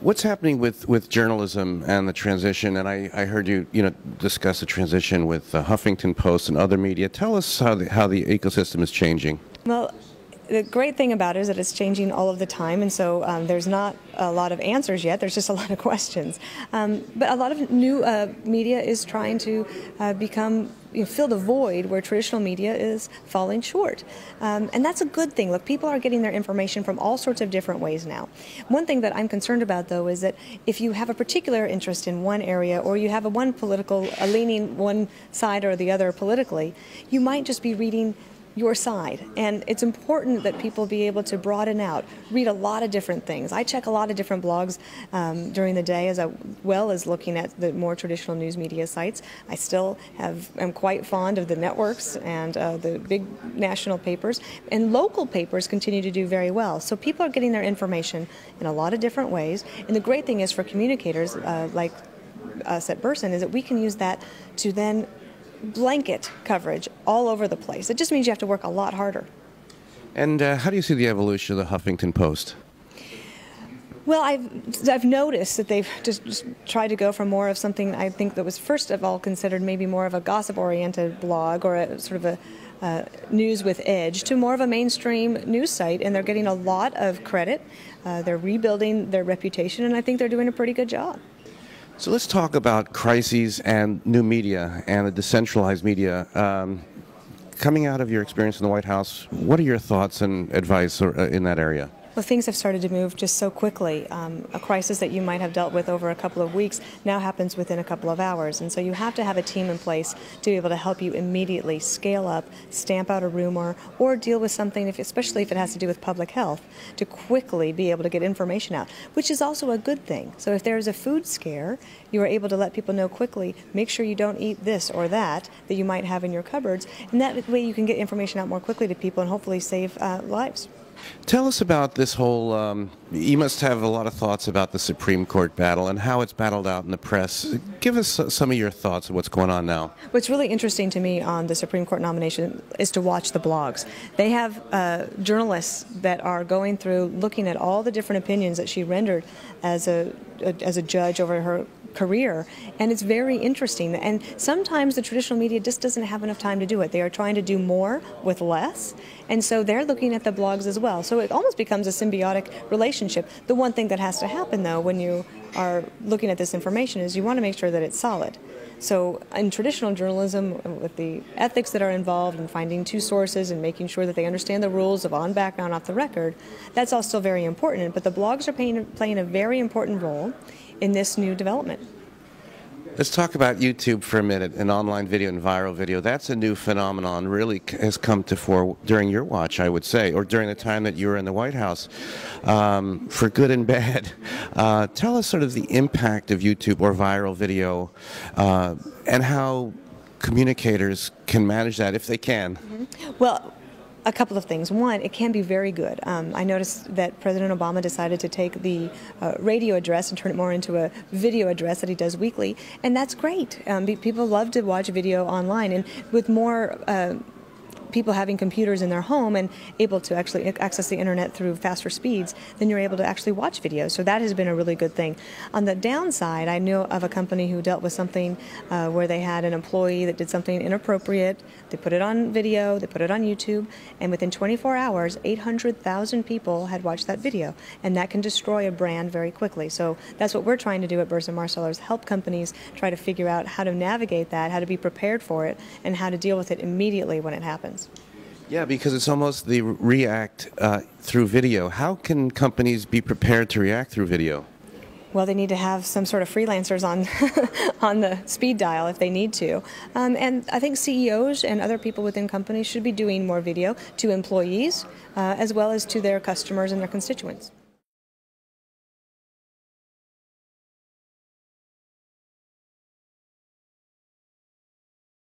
What's happening with journalism and the transition? And I heard you discuss the transition with Huffington Post and other media. Tell us how the ecosystem is changing. Well, the great thing about it is that it's changing all of the time, and so there's not a lot of answers yet. There's just a lot of questions. But a lot of new media is trying to fill the void where traditional media is falling short. And that's a good thing. Look, people are getting their information from all sorts of different ways now. One thing that I'm concerned about, though, is that if you have a particular interest in one area, or you have one political leaning one side or the other politically, you might just be reading your side. And it's important that people be able to broaden out, read a lot of different things. I check a lot of different blogs during the day, as well as looking at the more traditional news media sites. I still am quite fond of the networks and the big national papers, and local papers continue to do very well. So people are getting their information in a lot of different ways, and the great thing is for communicators like us at Burson is that we can use that to then blanket coverage all over the place. It just means you have to work a lot harder. And how do you see the evolution of the Huffington Post? Well, I've noticed that they've just tried to go from more of something I think that was first of all considered maybe more of a gossip-oriented blog or a sort of a news with edge to more of a mainstream news site, and they're getting a lot of credit. They're rebuilding their reputation, and I think they're doing a pretty good job. So let's talk about crises and new media and the decentralized media. Coming out of your experience in the White House, what are your thoughts and advice in that area? Well, things have started to move just so quickly. A crisis that you might have dealt with over a couple of weeks now happens within a couple of hours. And so you have to have a team in place to be able to help you immediately scale up, stamp out a rumor, or deal with something, especially if it has to do with public health, to quickly be able to get information out, which is also a good thing. So if there's a food scare, you are able to let people know quickly, make sure you don't eat this or that you might have in your cupboards, and that way you can get information out more quickly to people and hopefully save lives. Tell us about this whole, you must have a lot of thoughts about the Supreme Court battle and how it's battled out in the press. Give us some of your thoughts of what's going on now. What's really interesting to me on the Supreme Court nomination is to watch the blogs. They have journalists that are going through, looking at all the different opinions that she rendered as a judge over her career, and it's very interesting. And sometimes the traditional media just doesn't have enough time to do it. They are trying to do more with less, and so they're looking at the blogs as well. So it almost becomes a symbiotic relationship. The one thing that has to happen, though, when you are looking at this information is you want to make sure that it's solid. So in traditional journalism, with the ethics that are involved in finding two sources and making sure that they understand the rules of on background, off the record, that's all still very important. But the blogs are playing a very important role in this new development. Let's talk about YouTube for a minute, and online video and viral video. That's a new phenomenon, really has come to fore during your watch, I would say, or during the time that you were in the White House, for good and bad. Tell us sort of the impact of YouTube or viral video and how communicators can manage that if they can. Mm-hmm. Well, a couple of things. One, it can be very good. I noticed that President Obama decided to take the radio address and turn it more into a video address that he does weekly, and that's great. People love to watch video online, and with more people having computers in their home and able to actually access the internet through faster speeds, then you're able to actually watch videos. So that has been a really good thing. On the downside, I knew of a company who dealt with something where they had an employee that did something inappropriate. They put it on video, they put it on YouTube, and within 24 hours, 800,000 people had watched that video, and that can destroy a brand very quickly. So that's what we're trying to do at Burson Marsteller, is help companies try to figure out how to navigate that, how to be prepared for it, and how to deal with it immediately when it happens. Yeah, because it's almost the react through video. How can companies be prepared to react through video? Well, they need to have some sort of freelancers on on the speed dial if they need to. And I think CEOs and other people within companies should be doing more video to employees as well as to their customers and their constituents.